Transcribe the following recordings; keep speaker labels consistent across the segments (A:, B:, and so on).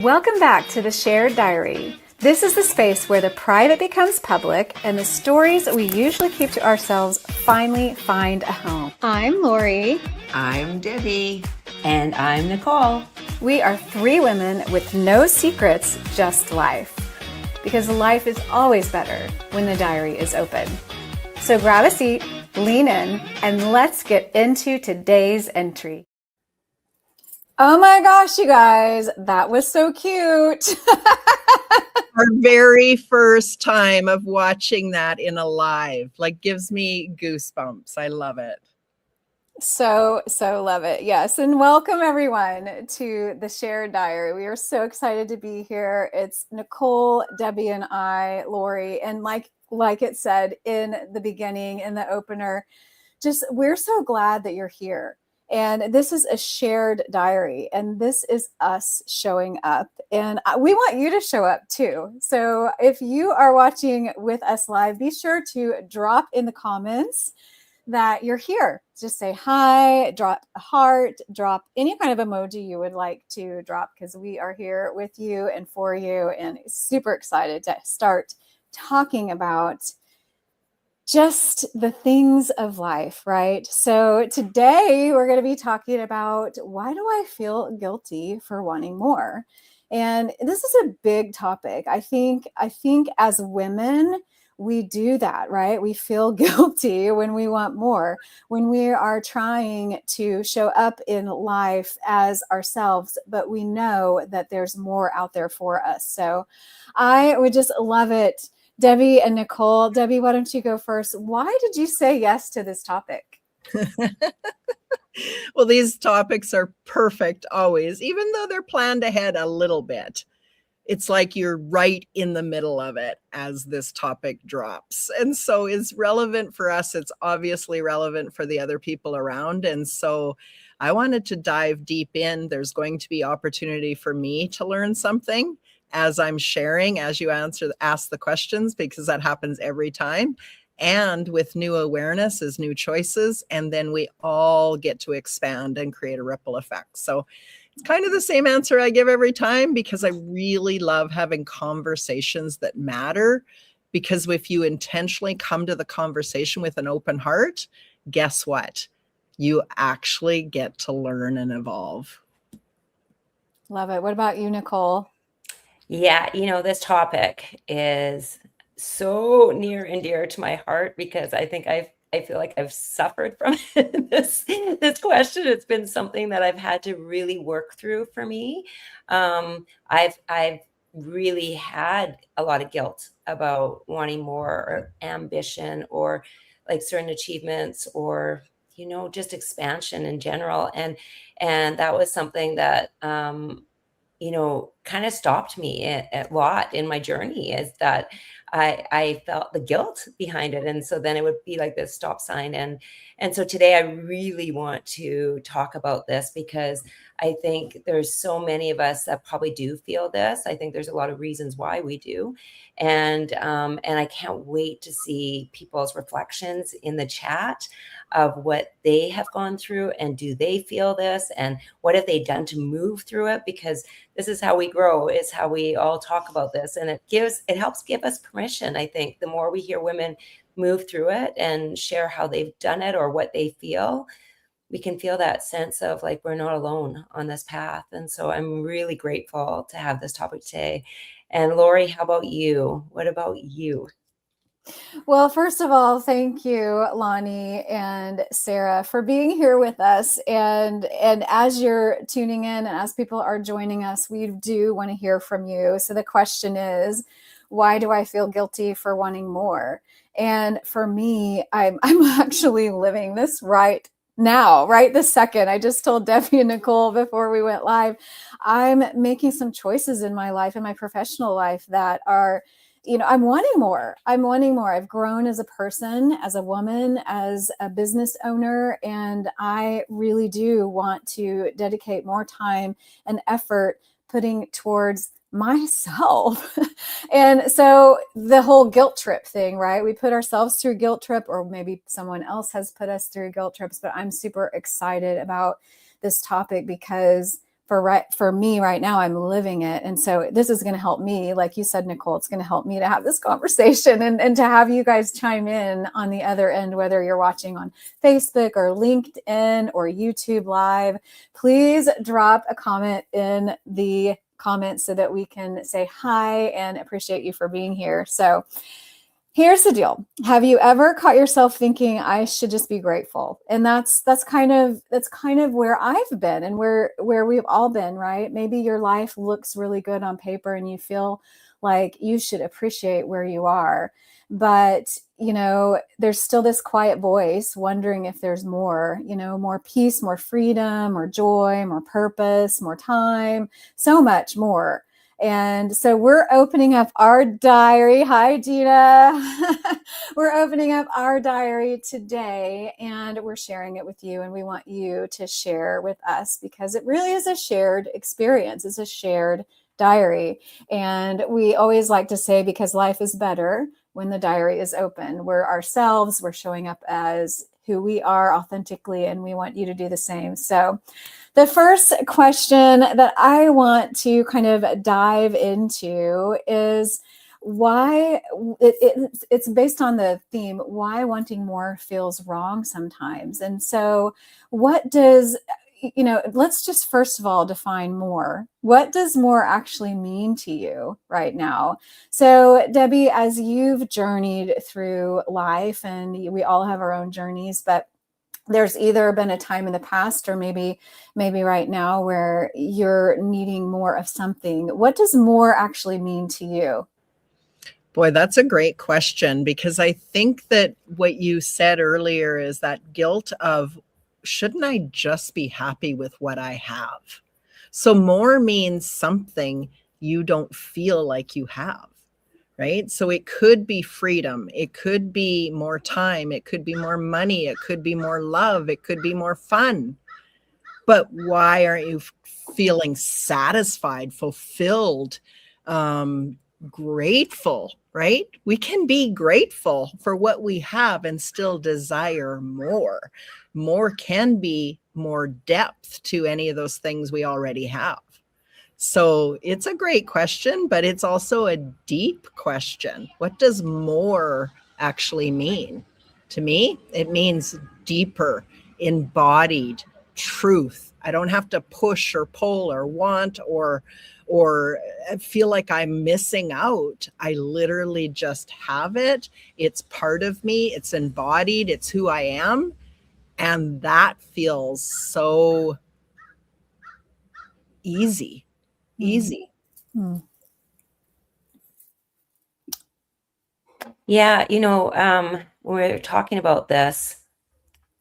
A: Welcome back to the Shared Diary. This is the space where the private becomes public and the stories we usually keep to ourselves finally find a home. I'm Lori.
B: I'm Debbie. And I'm Nicole.
A: We are three women with no secrets, just life. Because life is always better when the diary is open. So grab a seat, lean in, and let's get into today's entry. Oh my gosh, you guys, that was so cute.
C: Our very first time of watching that in a live, gives me goosebumps. I love it.
A: So love it. Yes. And welcome everyone to the Shared Diary. We are so excited to be here. It's Nicole, Debbie, and I, Lori. And like it said in the beginning, in the opener, we're so glad that you're here. And this is a shared diary, and this is us showing up. And we want you to show up too. So if you are watching with us live, be sure to drop in the comments that you're here. Just say hi, drop a heart, drop any kind of emoji you would like to drop, because we are here with you and for you, and super excited to start talking about just the things of life, right? So today we're going to be talking about, why do I feel guilty for wanting more? And this is a big topic. I think as women, we do that, right? We feel guilty when we want more, when we are trying to show up in life as ourselves, but we know that there's more out there for us. So I would just love it. Debbie and Nicole. Debbie, why don't you go first? Why did you say yes to this topic?
C: Well, these topics are perfect always, even though they're planned ahead a little bit. It's like you're right in the middle of it as this topic drops. And so it's relevant for us. It's obviously relevant for the other people around. And so I wanted to dive deep in. There's going to be opportunity for me to learn something as I'm sharing, as you ask the questions, because that happens every time. And with new awareness is new choices. And then we all get to expand and create a ripple effect. So it's kind of the same answer I give every time, because I really love having conversations that matter. Because if you intentionally come to the conversation with an open heart, guess what? You actually get to learn and evolve.
A: Love it. What about you, Nicole?
B: Yeah, this topic is so near and dear to my heart, because I think I feel like I've suffered from this question. It's been something that I've had to really work through for me. I've really had a lot of guilt about wanting more, or ambition, or like certain achievements, or just expansion in general. And that was something that kind of stopped me a lot in my journey, is that I felt the guilt behind it. And so then it would be like this stop sign. And so today I really want to talk about this, because I think there's so many of us that probably do feel this. I think there's a lot of reasons why we do. And I can't wait to see people's reflections in the chat of what they have gone through, and do they feel this, and what have they done to move through it? Because this is how we grow, is how we all talk about this. And it helps give us permission. I think the more we hear women move through it and share how they've done it or what they feel, we can feel that sense of like, we're not alone on this path. And so I'm really grateful to have this topic today. And Lori, how about you? What about you?
A: Well, first of all, thank you, Lonnie and Sarah, for being here with us. And as you're tuning in and as people are joining us, we do want to hear from you. So the question is, why do I feel guilty for wanting more? And for me, I'm actually living this right now, right this second. I just told Debbie and Nicole before we went live, I'm making some choices in my life, in my professional life, that are, I'm wanting more. I've grown as a person, as a woman, as a business owner, and I really do want to dedicate more time and effort putting towards myself. And so the whole guilt trip thing, right? We put ourselves through guilt trip, or maybe someone else has put us through guilt trips, but I'm super excited about this topic, because for me right now, I'm living it. And so this is going to help me. Like you said, Nicole, it's going to help me to have this conversation and to have you guys chime in on the other end, whether you're watching on Facebook or LinkedIn or YouTube Live. Please drop a comment in the comments so that we can say hi and appreciate you for being here. So here's the deal. Have you ever caught yourself thinking I should just be grateful? And that's kind of where I've been and where we've all been, right? Maybe your life looks really good on paper and you feel like you should appreciate where you are. But, there's still this quiet voice wondering if there's more, more peace, more freedom, more joy, more purpose, more time, so much more. And so we're opening up our diary. Hi, Gina. We're opening up our diary today and we're sharing it with you. And we want you to share with us because it really is a shared experience. It's a shared diary. And we always like to say, because life is better when the diary is open. We're ourselves, we're showing up as who we are authentically, and we want you to do the same. So the first question that I want to kind of dive into is why it's based on the theme, why wanting more feels wrong sometimes. And so what does, let's just first of all define more. What does more actually mean to you right now? So Debbie, as you've journeyed through life, and we all have our own journeys, but there's either been a time in the past or maybe right now where you're needing more of something. What does more actually mean to you?
C: Boy, that's a great question, because I think that what you said earlier is that guilt of, shouldn't I just be happy with what I have? So more means something you don't feel like you have. Right? So it could be freedom. It could be more time. It could be more money. It could be more love. It could be more fun. But why aren't you feeling satisfied, fulfilled, grateful, right? We can be grateful for what we have and still desire more. More can be more depth to any of those things we already have. So it's a great question, but it's also a deep question. What does more actually mean? To me, it means deeper, embodied truth. I don't have to push or pull or want or feel like I'm missing out. I literally just have it. It's part of me. It's embodied. It's who I am. And that feels so easy.
A: Mm.
B: Yeah, when we're talking about this,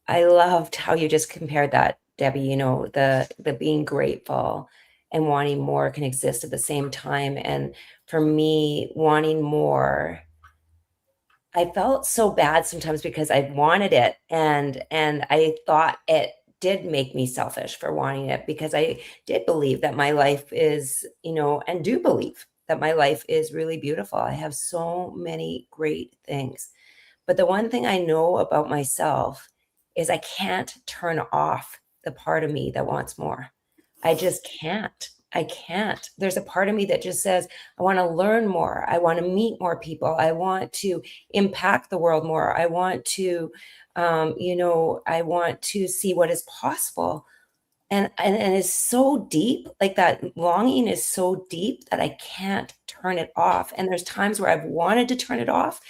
B: I loved how you just compared that, Debbie, the being grateful and wanting more can exist at the same time. And for me, wanting more, I felt so bad sometimes because I wanted it and I thought it did make me selfish for wanting it, because I did believe that my life is, and do believe that my life is really beautiful. I have so many great things. But the one thing I know about myself is I can't turn off the part of me that wants more. I just can't. I can't. There's a part of me that just says, I want to learn more. I want to meet more people. I want to impact the world more. I want to, I want to see what is possible. And it's so deep, like that longing is so deep that I can't turn it off. And there's times where I've wanted to turn it off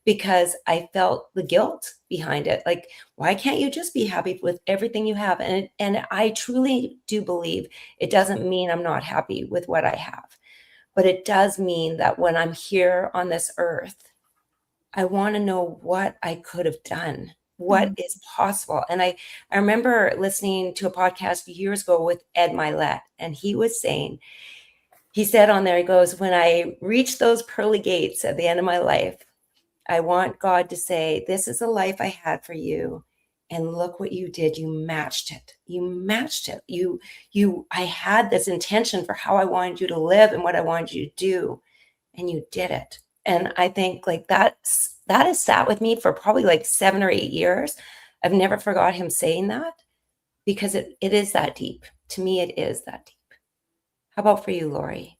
B: because I felt the guilt behind it. Like, why can't you just be happy with everything you have? And I truly do believe it doesn't mean I'm not happy with what I have, but it does mean that when I'm here on this earth, I want to know what I could have done, what is possible. And I remember listening to a podcast years ago with Ed Milet, and he was saying, he said on there, he goes, when I reach those pearly gates at the end of my life, I want God to say, this is the life I had for you. And look what you did. You matched it. You matched it. I had this intention for how I wanted you to live and what I wanted you to do. And you did it. And I think like that has sat with me for probably like 7 or 8 years. I've never forgot him saying that, because it is that deep. To me, it is that deep. How about for you, Lori?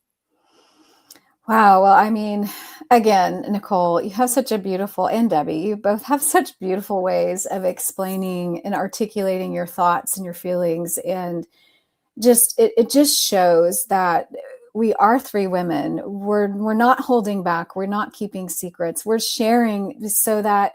A: Wow. Well, I mean, again, Nicole, you have such a beautiful, and Debbie, you both have such beautiful ways of explaining and articulating your thoughts and your feelings. And it just shows that we are three women. We're not holding back. We're not keeping secrets. We're sharing so that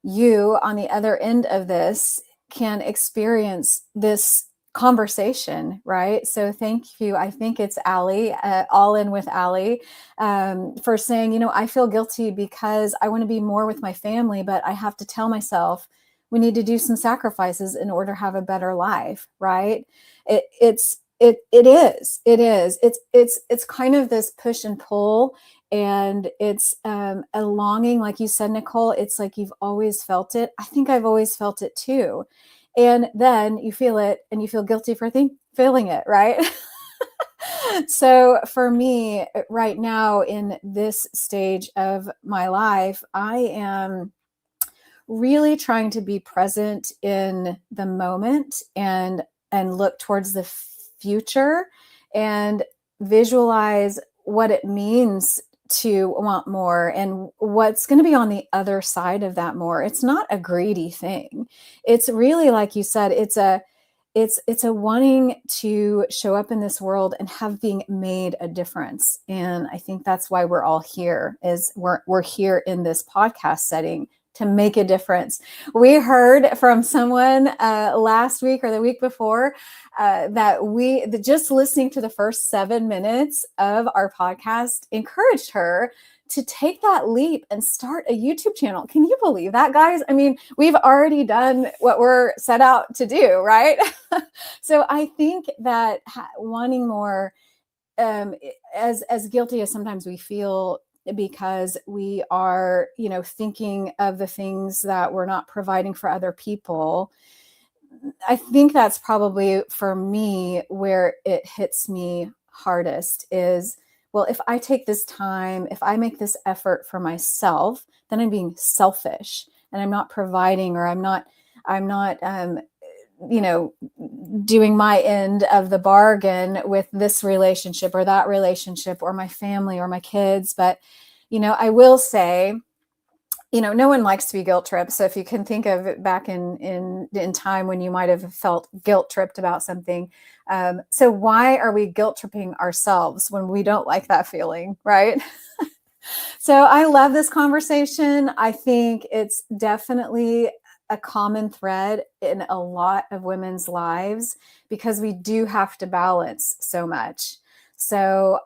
A: you on the other end of this can experience this conversation, right? So thank you. I think it's Allie, All In with Allie, for saying, I feel guilty because I want to be more with my family, but I have to tell myself we need to do some sacrifices in order to have a better life, right? It's kind of this push and pull, and it's a longing, like you said, Nicole. It's like you've always felt it. I think I've always felt it too. And then you feel it and you feel guilty for feeling it, right? So for me right now in this stage of my life, I am really trying to be present in the moment and look towards the future and visualize what it means to want more and what's going to be on the other side of that more. It's not a greedy thing. It's really, like you said, it's a wanting to show up in this world and have being made a difference. And I think that's why we're all here, is we're here in this podcast setting to make a difference. We heard from someone last week or the week before that just listening to the first 7 minutes of our podcast encouraged her to take that leap and start a YouTube channel. Can you believe that, guys? I mean, we've already done what we're set out to do, right? So I think that wanting more, as guilty as sometimes we feel, because we are, thinking of the things that we're not providing for other people. I think that's probably for me where it hits me hardest is, well, if I take this time, if I make this effort for myself, then I'm being selfish and I'm not providing, or I'm not, doing my end of the bargain with this relationship or that relationship or my family or my kids. But, I will say, no one likes to be guilt tripped. So if you can think of it back in time when you might have felt guilt tripped about something. So why are we guilt tripping ourselves when we don't like that feeling, right? So I love this conversation. I think it's definitely a common thread in a lot of women's lives because we do have to balance so much. So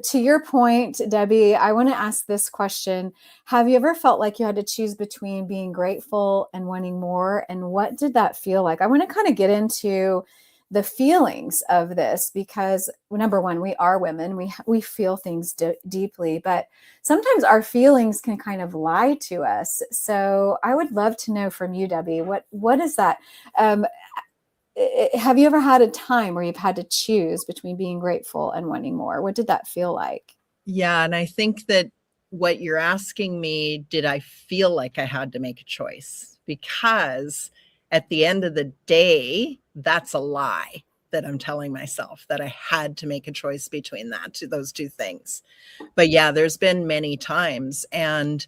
A: to your point, Debbie, I want to ask this question. Have you ever felt like you had to choose between being grateful and wanting more? And what did that feel like? I want to kind of get into the feelings of this because, number one, we are women. We feel things deeply, but sometimes our feelings can kind of lie to us. So I would love to know from you, Debbie, what is that? Have you ever had a time where you've had to choose between being grateful and wanting more? What did that feel like?
C: Yeah. And I think that what you're asking me, did I feel like I had to make a choice? Because at the end of the day, that's a lie that I'm telling myself, that I had to make a choice between those two things. But yeah, there's been many times. And,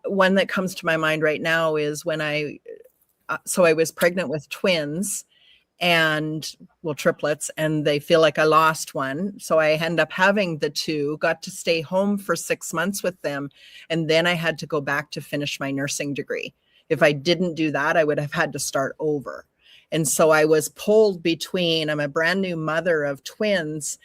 C: one that comes to my mind right now is when I was pregnant with twins and triplets, and they feel like I lost one. So I end up having the two, got to stay home for 6 months with them. And then I had to go back to finish my nursing degree. If I didn't do that, I would have had to start over. And so I was pulled between, I'm a brand new mother of twins.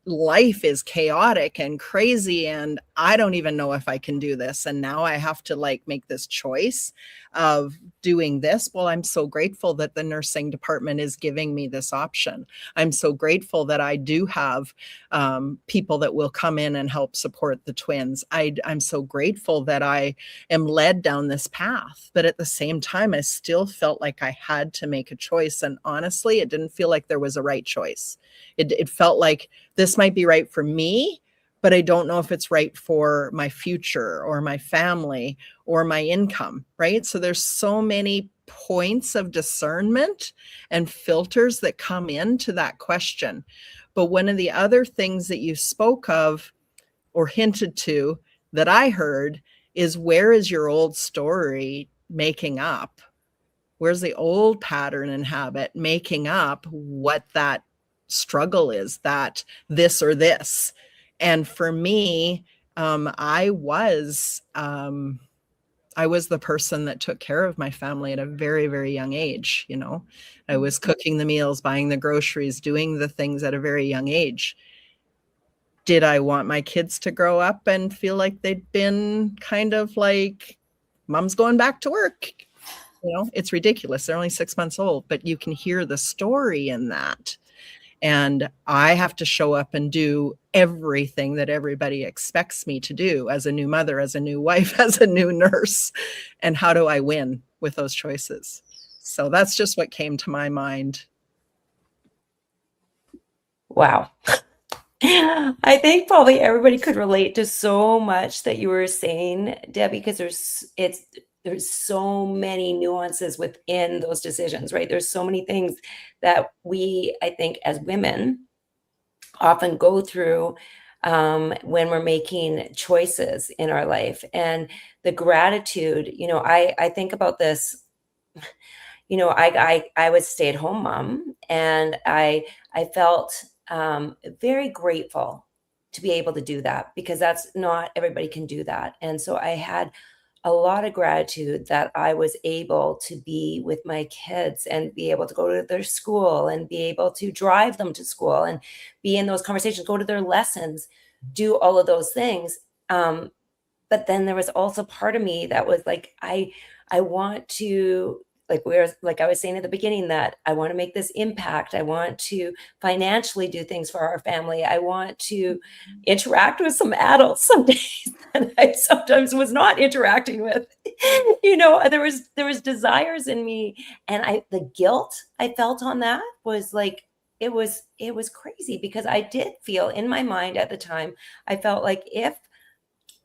C: Life is chaotic and crazy, and I don't even know if I can do this. And now I have to make this choice of doing this. Well, I'm so grateful that the nursing department is giving me this option. I'm so grateful that I do have people that will come in and help support the twins. I'm so grateful that I am led down this path. But at the same time, I still felt like I had to make a choice. And honestly, it didn't feel like there was a right choice. It felt like this might be right for me, but I don't know if it's right for my future or my family or my income, right? So there's so many points of discernment and filters that come into that question. But one of the other things that you spoke of or hinted to that I heard is, where is your old story making up? Where's the old pattern and habit making up what that struggle is, that this or this? And for me, I was the person that took care of my family at a very, very young age. You know, I was cooking the meals, buying the groceries, doing the things at a very young age. Did I want my kids to grow up and feel like they'd been kind of like, mom's going back to work? You know, it's ridiculous. They're only 6 months old, but you can hear the story in that. And I have to show up and do everything that everybody expects me to do as a new mother, as a new wife, as a new nurse. And how do I win with those choices? So that's just what came to my mind.
B: Wow. I think probably everybody could relate to so much that you were saying, Debbie, because there's so many nuances within those decisions, right? There's so many things that we, I think, as women often go through when we're making choices in our life. And the gratitude, I think about this. I was a stay-at-home mom, and I felt very grateful to be able to do that, because that's not everybody can do that. And so I had a lot of gratitude that I was able to be with my kids and be able to go to their school and be able to drive them to school and be in those conversations, go to their lessons, do all of those things. But then there was also part of me that was like, I want to, like I was saying at the beginning, that I want to make this impact. I want to financially do things for our family. I want to interact with some adults some days that I sometimes was not interacting with. There was desires in me, and the guilt I felt on that was like, it was crazy, because I did feel in my mind at the time, I felt like, if,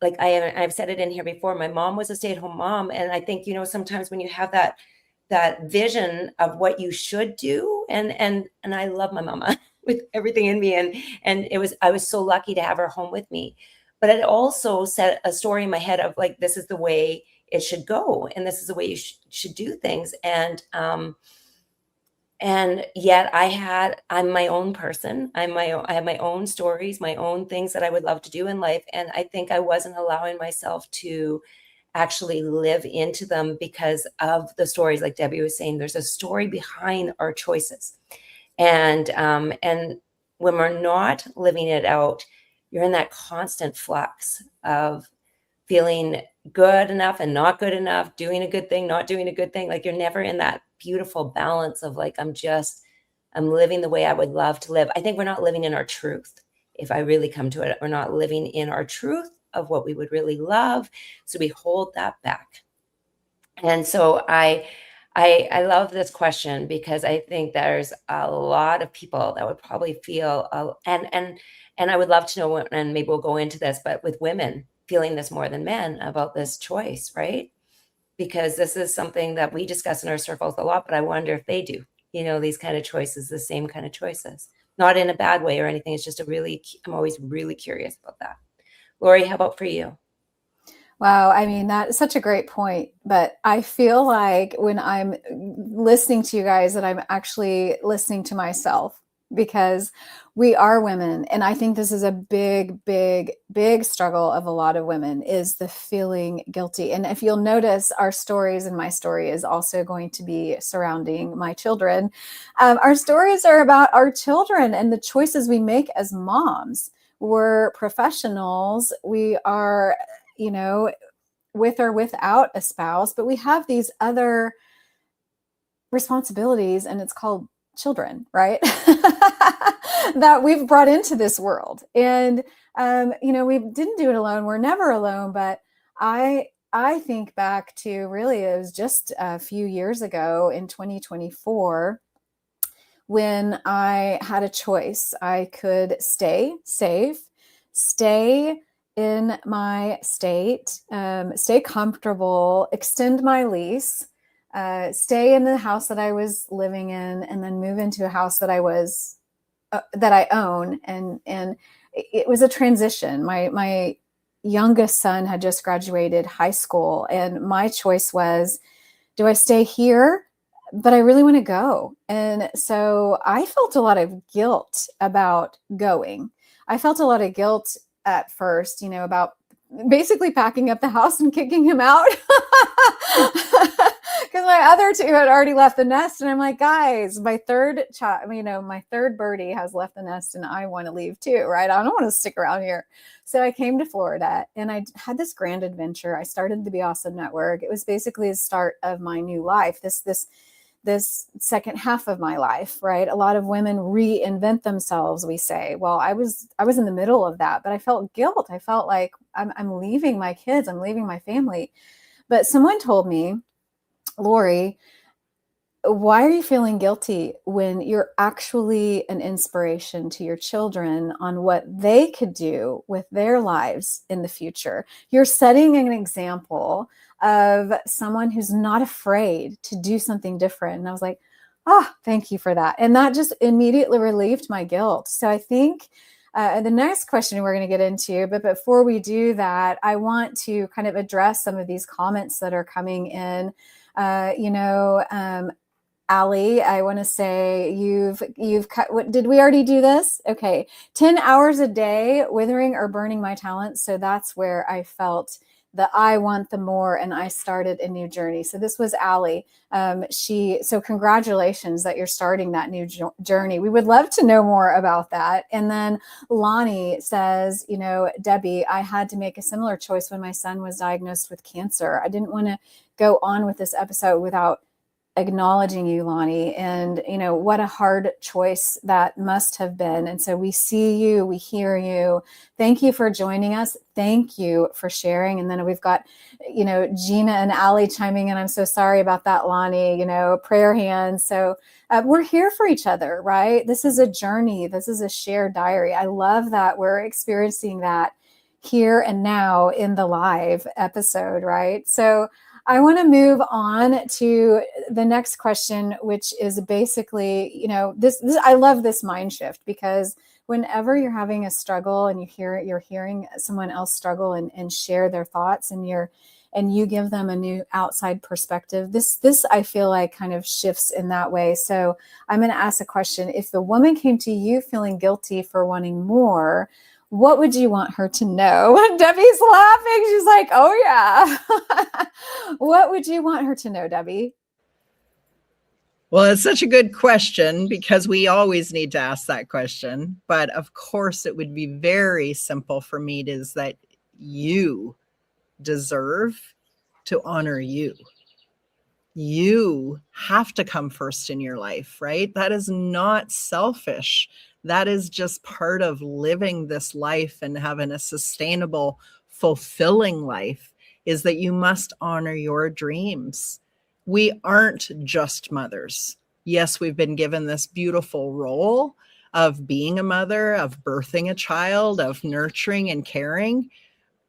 B: like I've said it in here before, my mom was a stay-at-home mom. And I think, sometimes when you have that vision of what you should do, and I love my mama with everything in me. And I was so lucky to have her home with me, but it also set a story in my head of like, this is the way it should go. And this is the way you should do things. And yet I'm my own person. I have my own stories, my own things that I would love to do in life. And I think I wasn't allowing myself to actually live into them because of the stories. Like Debbie was saying, there's a story behind our choices. And when we're not living it out, you're in that constant flux of feeling good enough and not good enough, doing a good thing, not doing a good thing. Like, you're never in that beautiful balance of like, I'm living the way I would love to live. I think we're not living in our truth. If I really come to it, we're not living in our truth of what we would really love. So we hold that back. And so I love this question, because I think there's a lot of people that would probably feel, and I would love to know, and maybe we'll go into this, but with women feeling this more than men about this choice, right? Because this is something that we discuss in our circles a lot, but I wonder if they do, these kind of choices, the same kind of choices, not in a bad way or anything. It's just I'm always really curious about that. Lori, how about for you?
A: Wow. I mean, that is such a great point. But I feel like when I'm listening to you guys, that I'm actually listening to myself, because we are women. And I think this is a big, big, big struggle of a lot of women, is the feeling guilty. And if you'll notice, our stories, and my story is also going to be surrounding my children. Our stories are about our children and the choices we make as moms. We're professionals. We are, with or without a spouse, but we have these other responsibilities, and it's called children, right? That we've brought into this world. And, we didn't do it alone. We're never alone. But I think back to, really, it was just a few years ago in 2024, when I had a choice. I could stay safe, stay in my state, stay comfortable, extend my lease, stay in the house that I was living in, and then move into a house that I was that I own, and it was a transition. My youngest son had just graduated high school, and my choice was, do I stay here? But I really want to go. And so I felt a lot of guilt about going. I felt a lot of guilt at first, about basically packing up the house and kicking him out. Because my other two had already left the nest. And I'm like, guys, my third child, my third birdie has left the nest and I want to leave too, right? I don't want to stick around here. So I came to Florida and I had this grand adventure. I started the Be Awesome Network. It was basically the start of my new life. This second half of my life, right? A lot of women reinvent themselves, we say. Well, I was in the middle of that, but I felt guilt. I felt like I'm leaving my kids, I'm leaving my family. But someone told me, Lori, why are you feeling guilty when you're actually an inspiration to your children on what they could do with their lives in the future? You're setting an example of someone who's not afraid to do something different. And I was like, thank you for that. And that just immediately relieved my guilt. So I think the next question we're going to get into, but before we do that, I want to kind of address some of these comments that are coming in. Allie, I want to say you've cut. What did we already do this? Okay, 10 hours a day, withering or burning my talents. So that's where I felt the I want the more, and I started a new journey. So this was Allie. So congratulations that you're starting that new journey. We would love to know more about that. And then Lonnie says, Debbie, I had to make a similar choice when my son was diagnosed with cancer. I didn't want to go on with this episode without acknowledging you, Lonnie, and what a hard choice that must have been. And so we see you, we hear you. Thank you for joining us. Thank you for sharing. And then we've got, Gina and Allie chiming in. I'm so sorry about that, Lonnie, prayer hands. So we're here for each other, right? This is a journey. This is a shared diary. I love that we're experiencing that here and now in the live episode, right? So I want to move on to the next question, which is basically, this I love this mind shift, because whenever you're having a struggle and you're hearing someone else struggle and share their thoughts, and you give them a new outside perspective, this I feel like kind of shifts in that way. So I'm going to ask a question. If the woman came to you feeling guilty for wanting more, what would you want her to know? Debbie's laughing. She's like, oh yeah. What would you want her to know, Debbie?
C: Well, it's such a good question, because we always need to ask that question. But of course, it would be very simple for me is that you deserve to honor you. You have to come first in your life, right? That is not selfish. That is just part of living this life and having a sustainable, fulfilling life, is that you must honor your dreams. We aren't just mothers. Yes, we've been given this beautiful role of being a mother, of birthing a child, of nurturing and caring,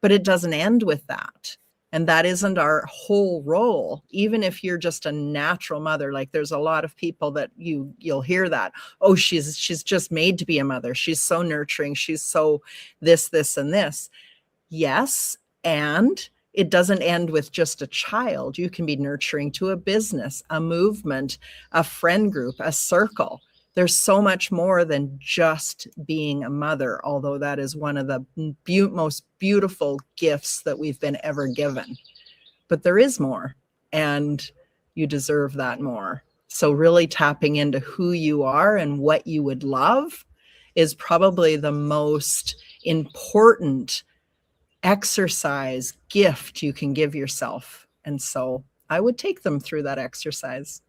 C: but it doesn't end with that. And that isn't our whole role. Even if you're just a natural mother, like there's a lot of people that you'll hear that, oh, she's just made to be a mother. She's so nurturing. She's so this, and this. Yes. And it doesn't end with just a child. You can be nurturing to a business, a movement, a friend group, a circle. There's so much more than just being a mother, although that is one of the most beautiful gifts that we've been ever given. But there is more, and you deserve that more. So really tapping into who you are and what you would love is probably the most important exercise gift you can give yourself. And so I would take them through that exercise.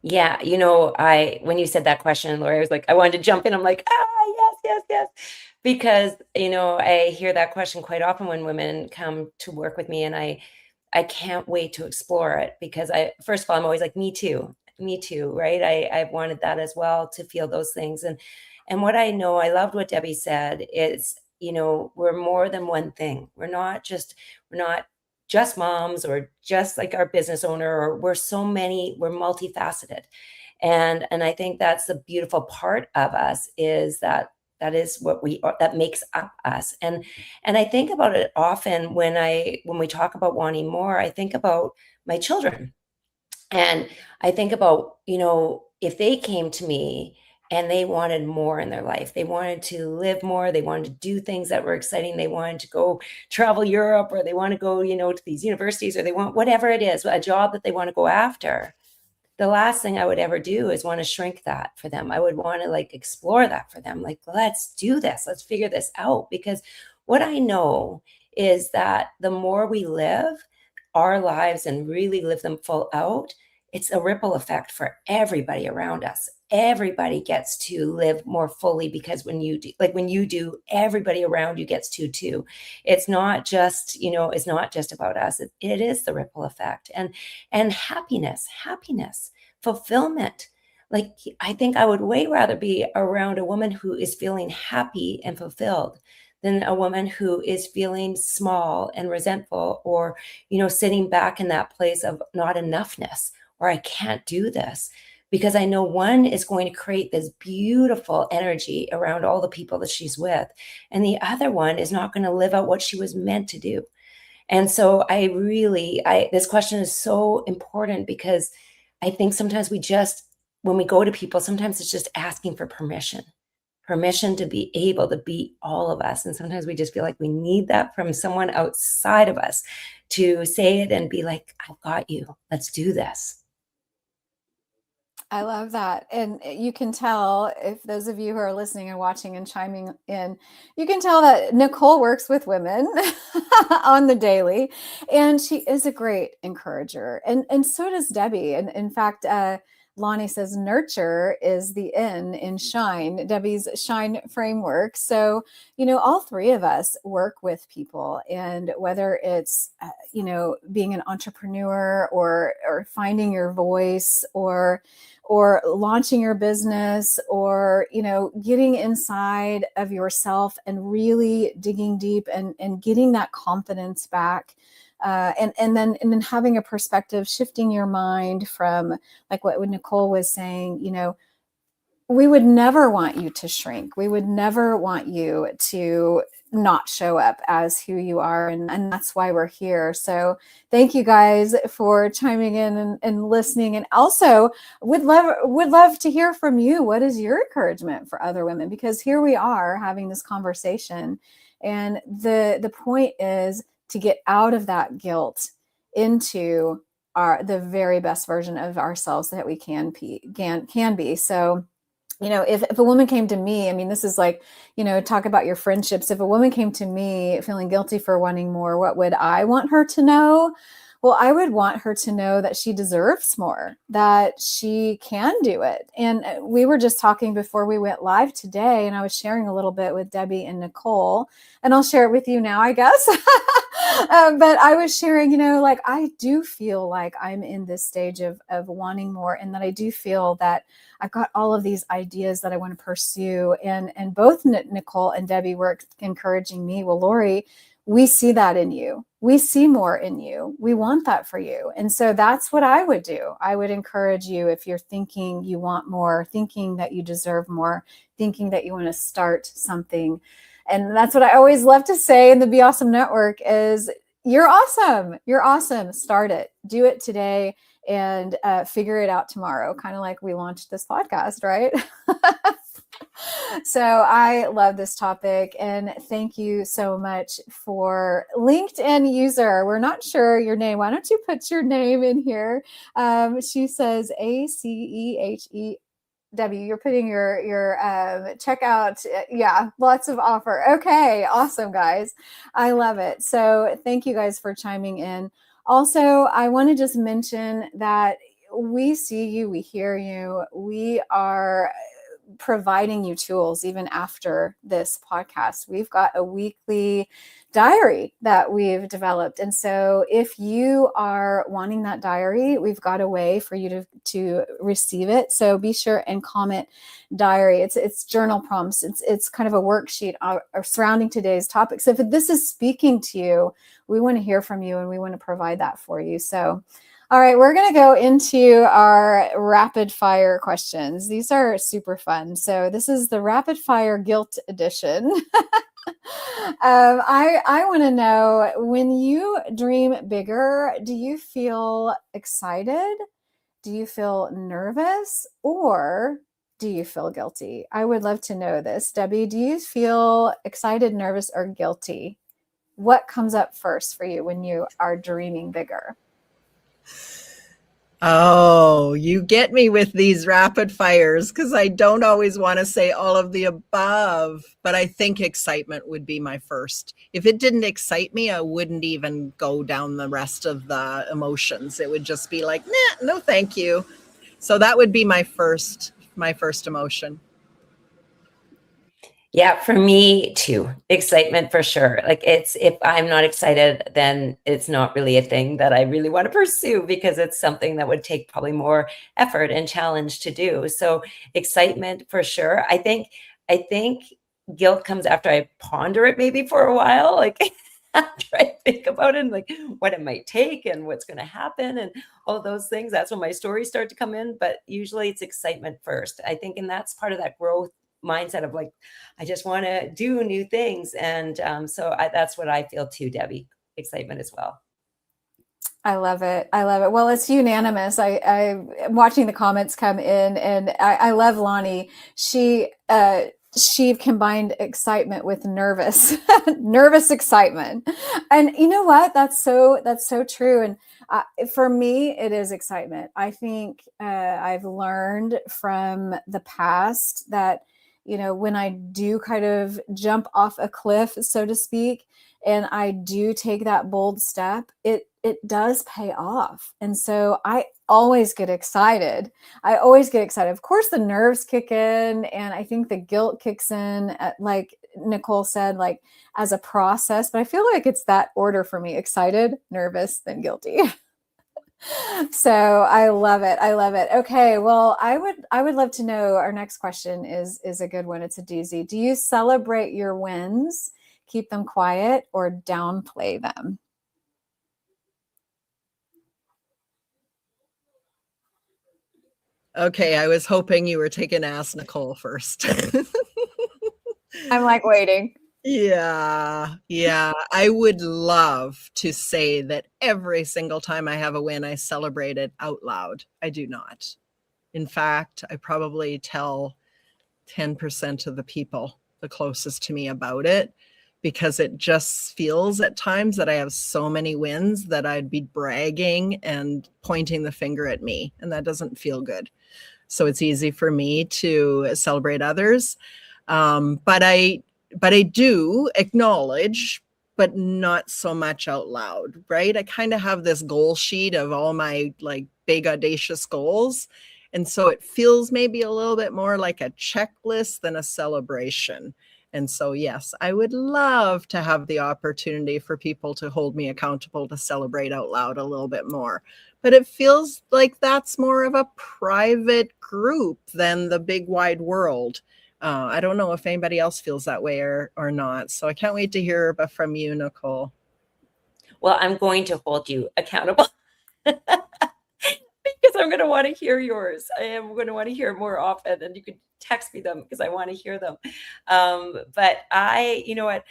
B: Yeah, when you said that question, Lori, I was like, I wanted to jump in. I'm like, yes. Because, I hear that question quite often when women come to work with me, and I can't wait to explore it, because first of all, I'm always like, me too, right? I've wanted that as well, to feel those things. And what I know, I loved what Debbie said, is, we're more than one thing. We're not just moms, or just like our business owner, or we're multifaceted. And I think that's the beautiful part of us, is that is what we are, that makes up us. And I think about it often when we talk about wanting more. I think about my children, and I think about, if they came to me and they wanted more in their life, they wanted to live more, they wanted to do things that were exciting, they wanted to go travel Europe, or they want to go, to these universities, or they want whatever it is, a job that they want to go after. The last thing I would ever do is want to shrink that for them. I would want to like explore that for them. Like, let's do this. Let's figure this out. Because what I know is that the more we live our lives and really live them full out, it's a ripple effect for everybody around us. Everybody gets to live more fully, because when you do, everybody around you gets to too. It's not just, it's not just about us. It is the ripple effect. And happiness, fulfillment. Like, I think I would way rather be around a woman who is feeling happy and fulfilled than a woman who is feeling small and resentful, or, sitting back in that place of not enoughness, or I can't do this. Because I know one is going to create this beautiful energy around all the people that she's with, and the other one is not going to live out what she was meant to do. And so this question is so important, because I think sometimes when we go to people, sometimes it's just asking for permission to be able to be all of us. And sometimes we just feel like we need that from someone outside of us to say it and be like, I've got you. Let's do this.
A: I love that. And you can tell, if those of you who are listening and watching and chiming in, you can tell that Nicole works with women on the daily, and she is a great encourager. And so does Debbie. And in fact, Lonnie says nurture is the N in shine, Debbie's shine framework. So, all three of us work with people, and whether it's, being an entrepreneur, or finding your voice, or launching your business, or, getting inside of yourself and really digging deep and getting that confidence back. And then having a perspective, shifting your mind from, like what Nicole was saying, we would never want you to shrink. We would never want you to not show up as who you are. And that's why we're here. So thank you guys for chiming in and listening. And also would love to hear from you. What is your encouragement for other women? Because here we are having this conversation. And the point is to get out of that guilt into the very best version of ourselves that we can be. So, if a woman came to me, I mean, this is like, talk about your friendships. If a woman came to me feeling guilty for wanting more, what would I want her to know? Well, I would want her to know that she deserves more, that she can do it. And we were just talking before we went live today, and I was sharing a little bit with Debbie and Nicole, and I'll share it with you now, I guess. But I was sharing, like, I do feel like I'm in this stage of wanting more, and that I do feel that I've got all of these ideas that I want to pursue. And both Nicole and Debbie were encouraging me, well, Lori, we see that in you. We see more in you. We want that for you. And so that's what I would do. I would encourage you, if you're thinking you want more, thinking that you deserve more, thinking that you want to start something. And that's what I always love to say in the Be Awesome Network is, you're awesome. You're awesome. Start it. Do it today, and figure it out tomorrow. Kind of like we launched this podcast, right? So I love this topic, and thank you so much for LinkedIn user. We're not sure your name. Why don't you put your name in here? She says ACEHEW. You're putting your checkout. Yeah, lots of offer. Okay, awesome, guys. I love it. So thank you guys for chiming in. Also, I want to just mention that we see you, we hear you, we are providing you tools even after this podcast. We've got a weekly diary that we've developed. And so if you are wanting that diary, we've got a way for you to receive it. So be sure and comment diary. It's journal prompts. It's kind of a worksheet surrounding today's topic. So if this is speaking to you, we want to hear from you, and we want to provide that for you. So All right, we're going to go into our rapid fire questions. These are super fun. So this is the rapid fire guilt edition. I want to know, when you dream bigger, do you feel excited? Do you feel nervous, or do you feel guilty? I would love to know this. Debbie, do you feel excited, nervous, or guilty? What comes up first for you when you are dreaming bigger?
C: Oh, you get me with these rapid fires because I don't always want to say all of the above, but I think excitement would be my first. If it didn't excite me, I wouldn't even go down the rest of the emotions. It would just be like, nah, no, thank you. So that would be my first emotion.
B: Yeah, for me too. Excitement for sure. Like, it's, if I'm not excited, then it's not really a thing that I really want to pursue, because it's something that would take probably more effort and challenge to do. So excitement for sure. I think guilt comes after I ponder it maybe for a while, like after I think about it and like what it might take and what's going to happen and all those things. That's when my stories start to come in. But usually it's excitement first, I think. And that's part of that growth mindset of like, I just want to do new things. And that's what I feel too, Debbie. Excitement as well.
A: I love it. I love it. Well, it's unanimous. I'm watching the comments come in, and I love Lonnie. She combined excitement with nervous, nervous excitement. And you know what? That's so true. And for me, it is excitement. I think I've learned from the past that, when I do kind of jump off a cliff, so to speak, and I do take that bold step, it does pay off. And so I always get excited. Of course, the nerves kick in, and I think the guilt kicks in, like Nicole said, like as a process. But I feel like it's that order for me: excited, nervous, then guilty. So I love it. I love it. Okay. Well, I would love to know, our next question is a good one. It's a doozy. Do you celebrate your wins, keep them quiet, or downplay them?
C: Okay, I was hoping you were taking Ask Nicole first.
A: I'm like waiting.
C: Yeah. I would love to say that every single time I have a win, I celebrate it out loud. I do not. In fact, I probably tell 10% of the people the closest to me about it, because it just feels at times that I have so many wins that I'd be bragging and pointing the finger at me, and that doesn't feel good. So it's easy for me to celebrate others. But I do acknowledge, but not so much out loud, right? I kind of have this goal sheet of all my like big audacious goals. And so it feels maybe a little bit more like a checklist than a celebration. And so, yes, I would love to have the opportunity for people to hold me accountable to celebrate out loud a little bit more. But it feels like that's more of a private group than the big wide world. I don't know if anybody else feels that way or not. So I can't wait to hear from you, Nicole.
B: Well, I'm going to hold you accountable because I'm going to want to hear yours. I am going to want to hear it more often, and you can text me them because I want to hear them. But you know what?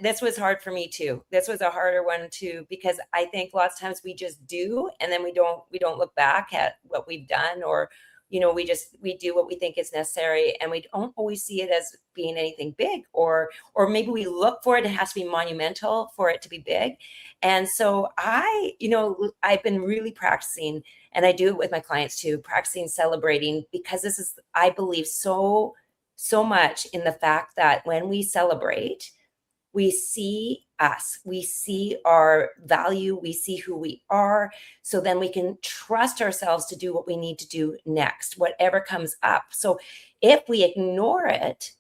B: This was hard for me too. This was a harder one too, because I think lots of times we just do, and then we don't look back at what we've done, or we do what we think is necessary, and we don't always see it as being anything big, or maybe we look for it. It has to be monumental for it to be big. And so I've been really practicing, and I do it with my clients too, practicing celebrating, because this is, I believe so much in the fact that when we celebrate, we see us, we see our value, we see who we are. So then we can trust ourselves to do what we need to do next, whatever comes up. So if we ignore it,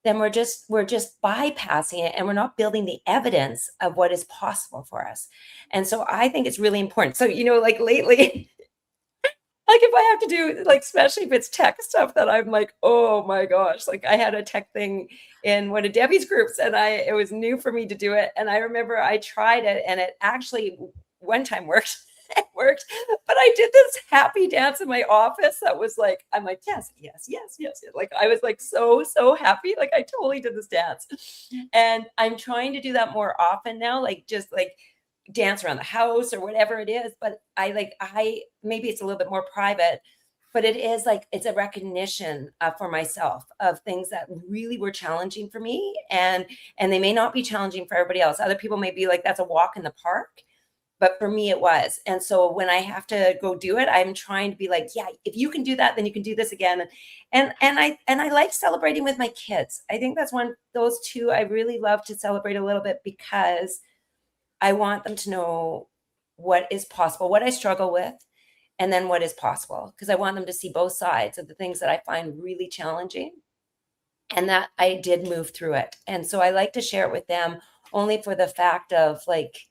B: then we're just bypassing it, and we're not building the evidence of what is possible for us. And so I think it's really important. So, like lately, like if I have to do, like, especially if it's tech stuff that I'm like, oh my gosh, like I had a tech thing in one of Debbie's groups, and it was new for me to do it. And I remember I tried it, and it actually one time worked. it worked. But I did this happy dance in my office that was like, I'm like, yes, yes, yes, yes. Like I was like so happy. Like I totally did this dance. And I'm trying to do that more often now, like just like dance around the house or whatever it is. But I maybe it's a little bit more private, but it is like it's a recognition for myself of things that really were challenging for me, and they may not be challenging for everybody else. Other people may be like, that's a walk in the park, but for me it was. And so when I have to go do it, I'm trying to be like, yeah, if you can do that, then you can do this again. And I like celebrating with my kids. I think that's those two I really love to celebrate a little bit, because I want them to know what is possible, what I struggle with, and then what is possible, because I want them to see both sides of the things that I find really challenging, and that I did move through it. And so I like to share it with them, only for the fact of like,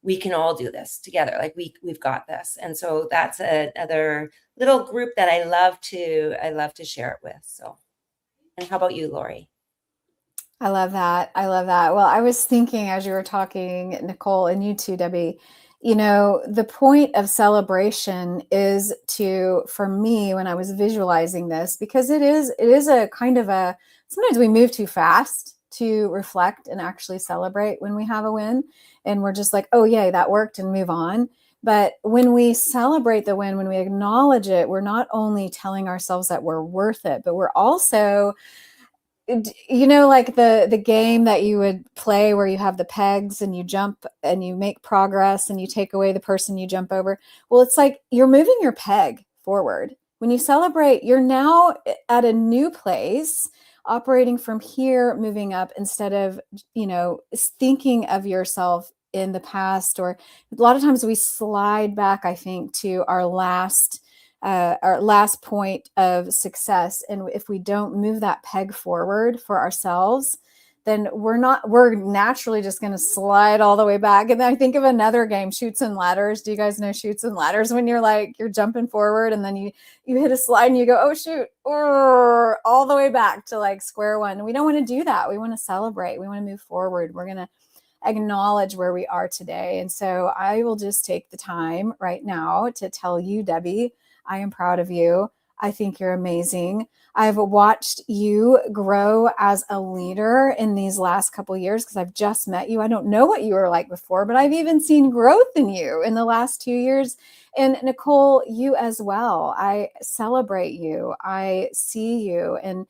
B: we can all do this together. Like we've got this. And so that's another little group that I love to share it with. So, and how about you, Lori?
A: I love that. I love that. Well, I was thinking as you were talking, Nicole, and you too, Debbie, the point of celebration is for me, when I was visualizing this, because it is a kind of sometimes we move too fast to reflect and actually celebrate when we have a win. And we're just like, oh, yay, that worked, and move on. But when we celebrate the win, when we acknowledge it, we're not only telling ourselves that we're worth it, but we're also, like the game that you would play where you have the pegs and you jump and you make progress and you take away the person you jump over. Well, it's like you're moving your peg forward. When you celebrate, you're now at a new place, operating from here, moving up, instead of, thinking of yourself in the past. Or a lot of times we slide back, I think, to our last point of success. And if we don't move that peg forward for ourselves, then we're naturally just going to slide all the way back. And then I think of another game, Chutes and Ladders. Do you guys know Chutes and Ladders? When you're jumping forward and then you hit a slide and you go, oh shoot, all the way back to like square one. We don't want to do that. We want to celebrate. We want to move forward. We're going to acknowledge where we are today. And so I will just take the time right now to tell you, Debbie, I am proud of you. I think you're amazing. I've watched you grow as a leader in these last couple of years, because I've just met you. I don't know what you were like before, but I've even seen growth in you in the last 2 years. And Nicole, you as well. I celebrate you. I see you. And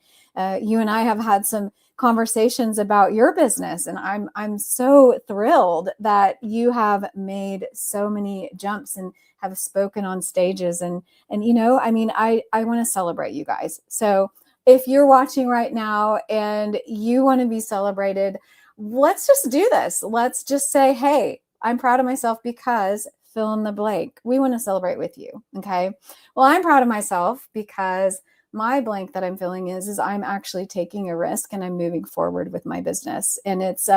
A: you and I have had some conversations about your business, and I'm so thrilled that you have made so many jumps and have spoken on stages, and I want to celebrate you guys. So if you're watching right now and you want to be celebrated, let's just do this. Let's just say, hey, I'm proud of myself because fill in the blank. We want to celebrate with you. Okay. Well, I'm proud of myself because my blank that I'm feeling is I'm actually taking a risk and I'm moving forward with my business. And it's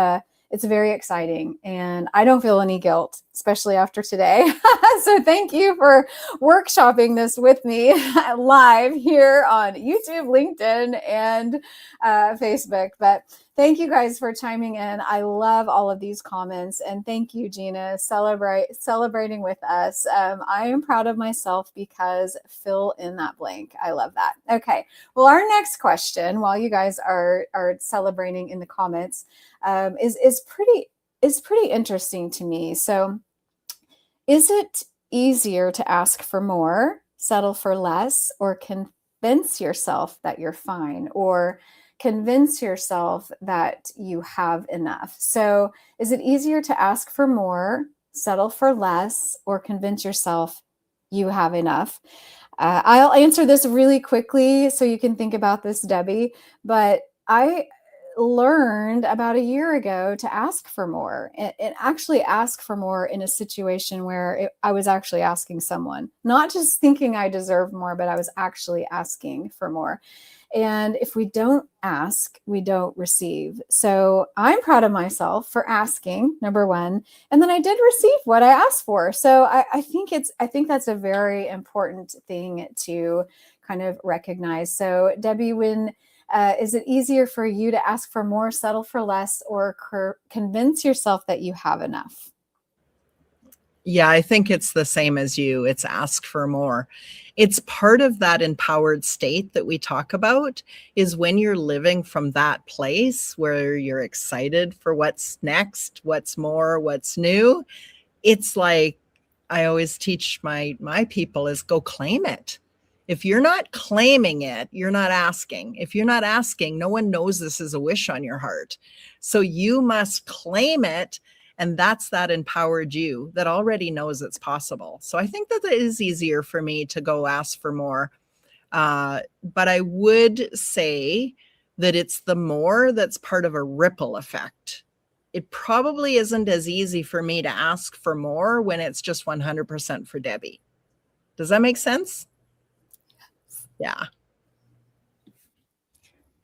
A: very exciting, and I don't feel any guilt, especially after today. So thank you for workshopping this with me live here on YouTube, LinkedIn, and Facebook. But thank you guys for chiming in. I love all of these comments, and thank you, Gina, celebrating with us. I am proud of myself because fill in that blank. I love that. Okay. Well, our next question, while you guys are celebrating in the comments, is pretty interesting to me. So, is it easier to ask for more, settle for less, or convince yourself that you're fine, or convince yourself that you have enough? So, is it easier to ask for more, settle for less, or convince yourself you have enough? I'll answer this really quickly so you can think about this, Debbie. But I learned about a year ago to ask for more, and actually ask for more in a situation where I was actually asking someone, not just thinking I deserved more, but I was actually asking for more. And if we don't ask, we don't receive. So I'm proud of myself for asking, number one, and then I did receive what I asked for. So I think that's a very important thing to kind of recognize. So Debbie, is it easier for you to ask for more, settle for less, or convince yourself that you have enough?
C: Yeah, I think it's the same as you. It's ask for more. It's part of that empowered state that we talk about, is when you're living from that place where you're excited for what's next, what's more, what's new. It's like I always teach my people is go claim it. If you're not claiming it, you're not asking. If you're not asking, no one knows this is a wish on your heart. So you must claim it. And that's that empowered you that already knows it's possible. So I think that it is easier for me to go ask for more. But I would say that it's the more that's part of a ripple effect. It probably isn't as easy for me to ask for more when it's just 100% for Debbie. Does that make sense? Yeah.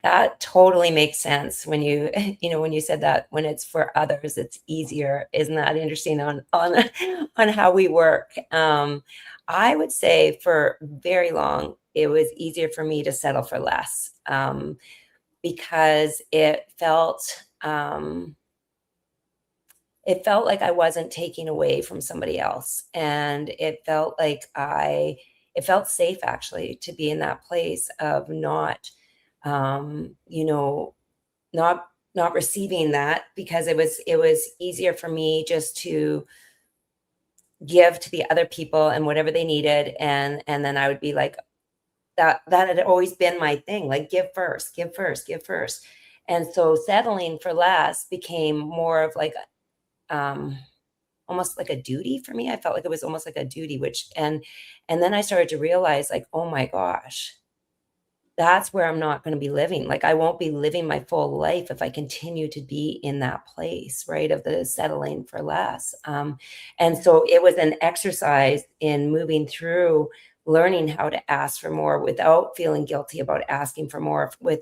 B: That totally makes sense when you, when you said that when it's for others, it's easier. Isn't that interesting on on how we work? I would say for very long, it was easier for me to settle for less, because it felt like I wasn't taking away from somebody else. And it felt like it felt safe actually to be in that place of not, you know, not receiving that, because it was easier for me just to give to the other people and whatever they needed. And then I would be like, that had always been my thing, like give first, give first, give first. And so settling for less became more of like, um, almost like a duty for me. I felt like it was almost like a duty, and then I started to realize like, oh my gosh, that's where I'm not going to be living. Like I won't be living my full life if I continue to be in that place, right? Of the settling for less. And so it was an exercise in moving through learning how to ask for more without feeling guilty about asking for more, with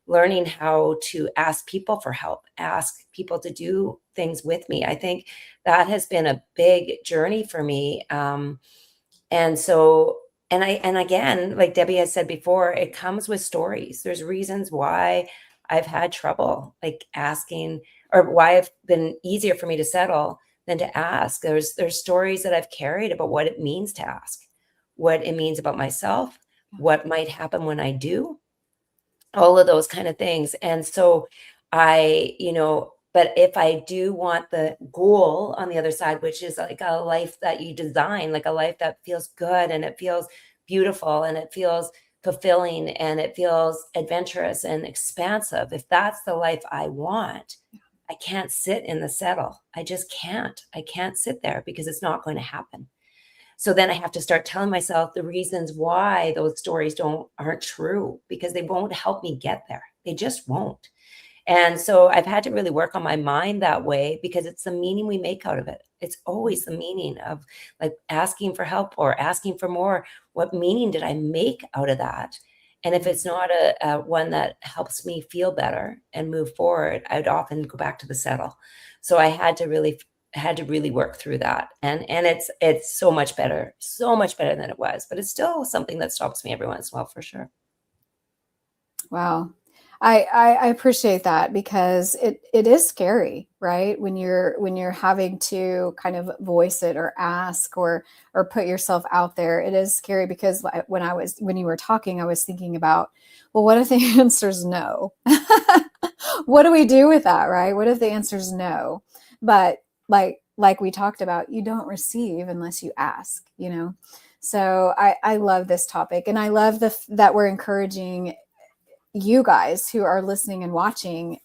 B: learning how to ask people for help, ask people to do things with me. I think that has been a big journey for me. And so, and again, like Debbie has said before, it comes with stories. There's reasons why I've had trouble like asking, or why it's been easier for me to settle than to ask. There's stories that I've carried about what it means to ask, what it means about myself, what might happen when I do, all of those kind of things. And so but if I do want the goal on the other side, which is like a life that you design, like a life that feels good and it feels beautiful and it feels fulfilling and it feels adventurous and expansive, if that's the life I want, I can't sit in the settle. I just can't. I can't sit there because it's not going to happen. So then I have to start telling myself the reasons why those stories aren't true, because they won't help me get there. They just won't. And so I've had to really work on my mind that way, because it's the meaning we make out of it. It's always the meaning of like asking for help or asking for more. What meaning did I make out of that? And if it's not a one that helps me feel better and move forward, I'd often go back to the settle. So I had to really work through that. And it's so much better than it was, but it's still something that stops me every once in a while for sure.
A: Wow. I appreciate that, because it is scary, right? When you're having to kind of voice it or ask or put yourself out there. It is scary, because when you were talking, I was thinking about, well, what if the answer is no? What do we do with that, right? What if the answer is no? But like we talked about, you don't receive unless you ask, So I love this topic, and I love that we're encouraging you guys who are listening and watching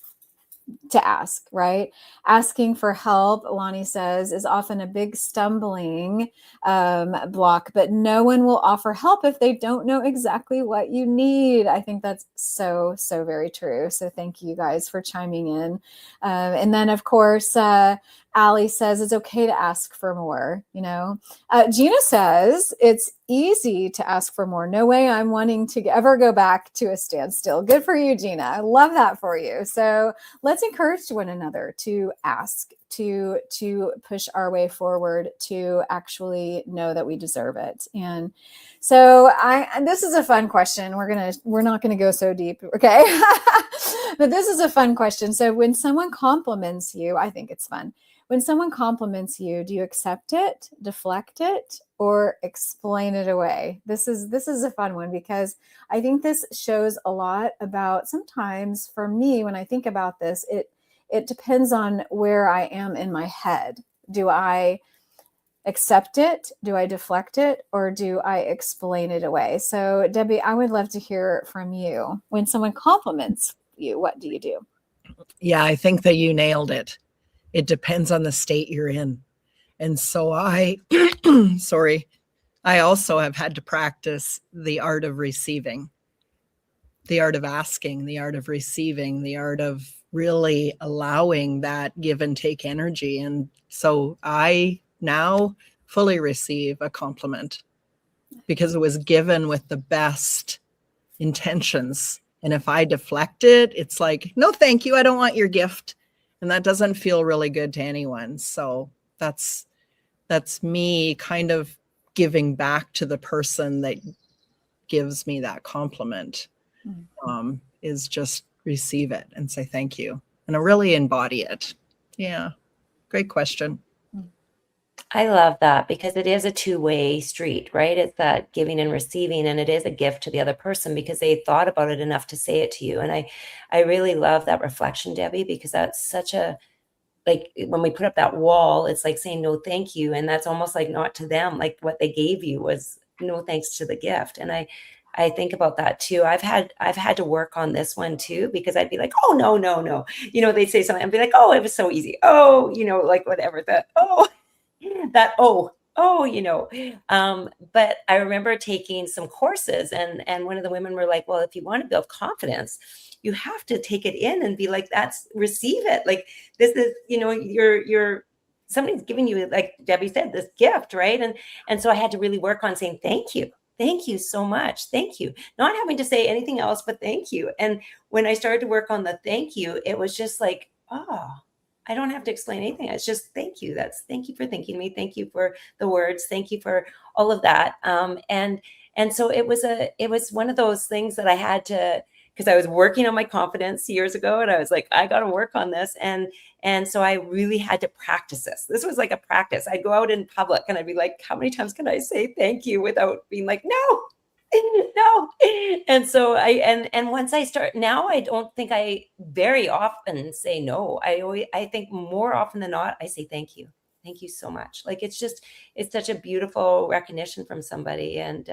A: to ask, right? Asking for help, Lonnie says, is often a big stumbling block, but no one will offer help if they don't know exactly what you need. I think that's so, so very true. So thank you guys for chiming in. And then, of course, Allie says it's okay to ask for more. Gina says it's easy to ask for more. No way I'm wanting to ever go back to a standstill. Good for you, Gina. I love that for you. So let's encourage one another to ask, to push our way forward, to actually know that we deserve it. And so this is a fun question. We're not gonna go so deep, okay? But this is a fun question. So when someone compliments you, I think it's fun. when someone compliments you, do you accept it, deflect it, or explain it away? This is a fun one, because I think this shows a lot about, sometimes for me, when I think about this, it depends on where I am in my head. Do I accept it? Do I deflect it? Or do I explain it away? So Debbie, I would love to hear from you. When someone compliments you, what do you do?
C: Yeah, I think that you nailed it. It depends on the state you're in. And so sorry, I also have had to practice the art of receiving, the art of asking, the art of receiving, the art of really allowing that give and take energy. And so I now fully receive a compliment because it was given with the best intentions. And if I deflect it, it's like, no, thank you. I don't want your gift. And that doesn't feel really good to anyone. So that's me kind of giving back to the person that gives me that compliment, is just receive it and say thank you and I really embody it. Yeah. Great question.
B: I love that, because it is a two-way street, right? It's that giving and receiving, and it is a gift to the other person because they thought about it enough to say it to you. And I really love that reflection, Debbie, because that's such a, like, when we put up that wall, it's like saying no thank you, and that's almost like not to them, like what they gave you was no thanks to the gift. And I think about that too. I've had to work on this one too, because I'd be like, oh no, they'd say something, I'd be like, oh, it was so easy, oh, like whatever, that that but I remember taking some courses, and one of the women were like, well, if you want to build confidence, you have to take it in and be like, that's, receive it, like, this is, you're somebody's giving you, like Debbie said, this gift, right? And so I had to really work on saying thank you so much, thank you, not having to say anything else but thank you. And when I started to work on the thank you, it was just like, oh, I don't have to explain anything. It's just thank you. That's thank you for thinking of me. Thank you for the words. Thank you for all of that. And so it was one of those things that I had to, because I was working on my confidence years ago, and I was like, I got to work on this. And so I really had to practice this. This was like a practice. I'd go out in public and I'd be like, how many times can I say thank you without being like, no, no. And so and once I start, now I don't think I very often say no. I think more often than not, I say thank you. Thank you so much. Like, it's such a beautiful recognition from somebody. And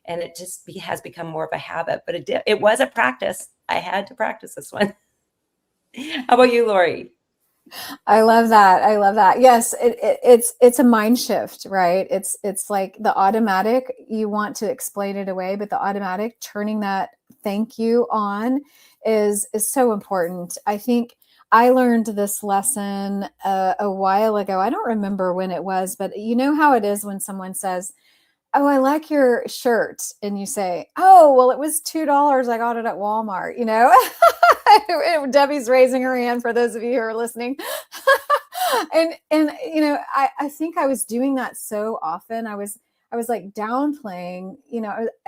B: it just has become more of a habit, but it was a practice. I had to practice this one. How about you, Lori?
A: I love that. I love that. Yes, it's a mind shift, right? It's like the automatic, you want to explain it away, but the automatic turning that thank you on is so important. I think I learned this lesson a while ago. I don't remember when it was, but you know how it is when someone says, oh, I like your shirt. And you say, oh, well, it was $2. I got it at Walmart, Debbie's raising her hand for those of you who are listening. and I think I was doing that so often. I was like downplaying,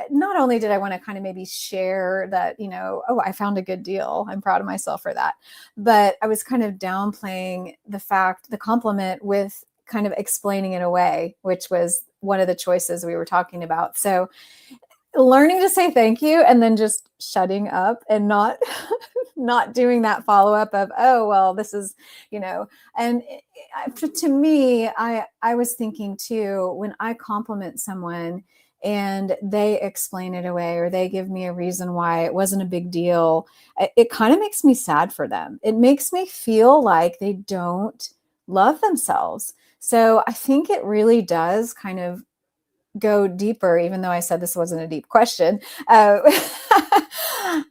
A: not only did I want to kind of maybe share that, oh, I found a good deal, I'm proud of myself for that, but I was kind of downplaying the compliment with kind of explaining it away, which was one of the choices we were talking about. So learning to say thank you and then just shutting up and not doing that follow-up of, oh, well, this is, and to me, I was thinking too, when I compliment someone and they explain it away or they give me a reason why it wasn't a big deal, it kind of makes me sad for them. It makes me feel like they don't love themselves. So I think it really does kind of go deeper, even though I said this wasn't a deep question.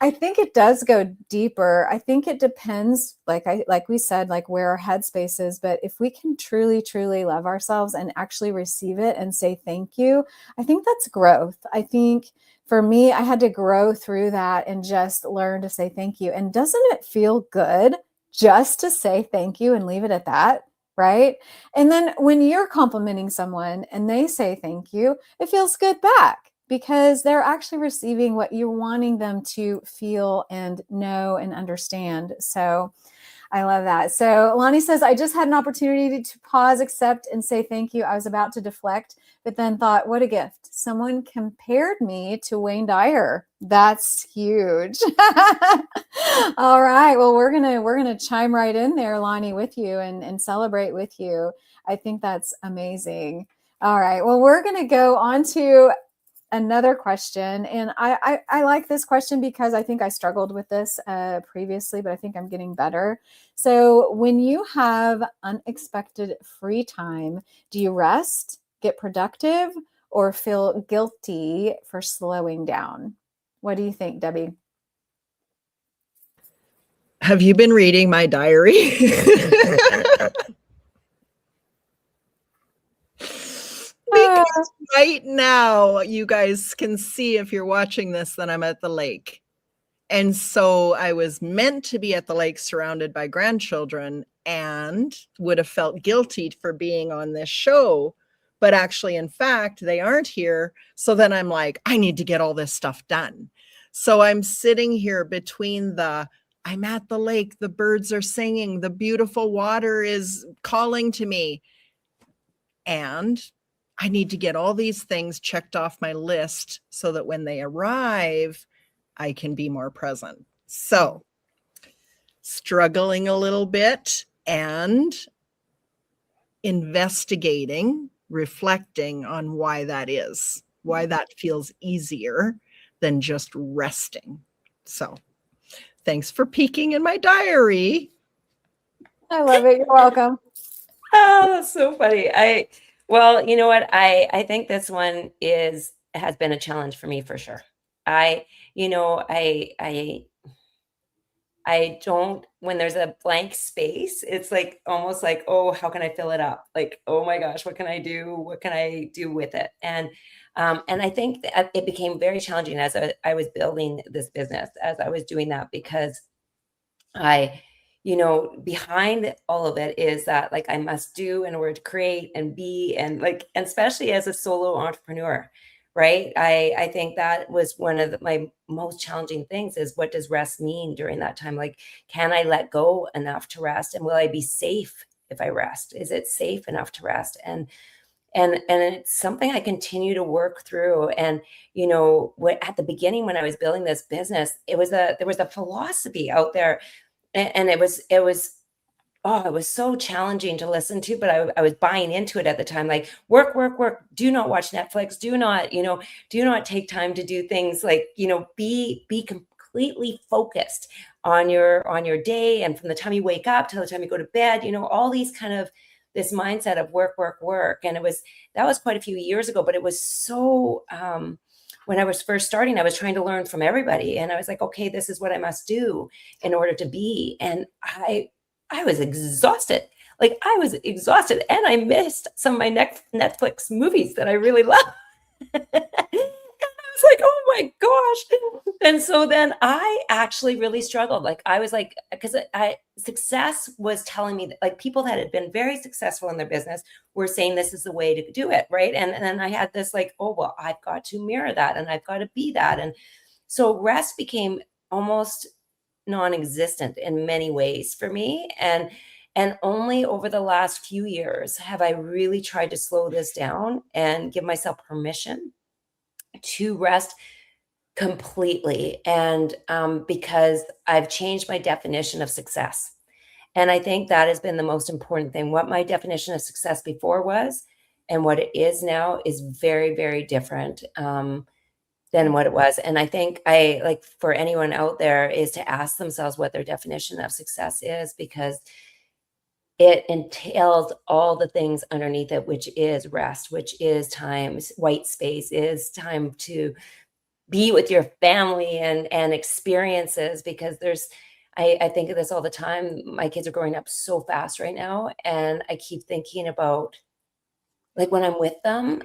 A: I think it does go deeper. I think it depends, like we said, like where our headspace is. But if we can truly, truly love ourselves and actually receive it and say thank you, I think that's growth. I think for me, I had to grow through that and just learn to say thank you. And doesn't it feel good just to say thank you and leave it at that? Right? And then when you're complimenting someone and they say thank you, it feels good back because they're actually receiving what you're wanting them to feel and know and understand. So I love that. So Lonnie says, I just had an opportunity to pause, accept, and say thank you. I was about to deflect, but then thought, what a gift. Someone compared me to Wayne Dyer. That's huge. All right. Well, we're gonna chime right in there, Lonnie, with you and celebrate with you. I think that's amazing. All right. Well, we're gonna go on to another question. And I like this question because I think I struggled with this previously, but I think I'm getting better. So when you have unexpected free time, do you rest, get productive, or feel guilty for slowing down? What do you think, Debbie?
C: Have you been reading my diary? Because right now, you guys can see if you're watching this that I'm at the lake. And so I was meant to be at the lake surrounded by grandchildren and would have felt guilty for being on this show. But actually, in fact, they aren't here. So then I'm like, I need to get all this stuff done. So I'm sitting here between I'm at the lake, the birds are singing, the beautiful water is calling to me. And I need to get all these things checked off my list so that when they arrive, I can be more present. So, struggling a little bit and investigating, reflecting on why that is, why that feels easier than just resting. So, thanks for peeking in my diary.
A: I love it. You're welcome.
B: Oh, that's so funny. Well, you know what? I think this one has been a challenge for me for sure. You know, I don't, when there's a blank space, it's like almost like, oh, how can I fill it up? Like, oh my gosh, what can I do? What can I do with it? And I think that it became very challenging as I was building this business, as I was doing that, because behind all of it is that like I must do in order to create and be, and like, and especially as a solo entrepreneur, right? I think that was one of my most challenging things is, what does rest mean during that time? Like, can I let go enough to rest? And will I be safe if I rest? Is it safe enough to rest? And it's something I continue to work through. And at the beginning, when I was building this business, there was a philosophy out there, and it was oh, it was so challenging to listen to, but I was buying into it at the time. Like, work, work, work. Do not watch Netflix. Do not take time to do things like, be completely focused on your day. And from the time you wake up till the time you go to bed, all these kind of this mindset of work, work, work. And that was quite a few years ago, but it was so, when I was first starting, I was trying to learn from everybody. And I was like, okay, this is what I must do in order to be. And I was exhausted. Like, I was exhausted, and I missed some of my Netflix movies that I really love. And I was like, oh my gosh. And so then I actually really struggled. Like, I was like, because success was telling me that, like, people that had been very successful in their business were saying this is the way to do it, right? And then I had this like, oh, well, I've got to mirror that, and I've got to be that. And so rest became almost non-existent in many ways for me. And only over the last few years have I really tried to slow this down and give myself permission to rest completely. And because I've changed my definition of success. And I think that has been the most important thing. What my definition of success before was and what it is now is very, very different. Than what it was. And I think like for anyone out there is to ask themselves what their definition of success is, because it entails all the things underneath it, which is rest, which is time, white space, is time to be with your family and experiences, because I think of this all the time. My kids are growing up so fast right now. And I keep thinking about, like, when I'm with them,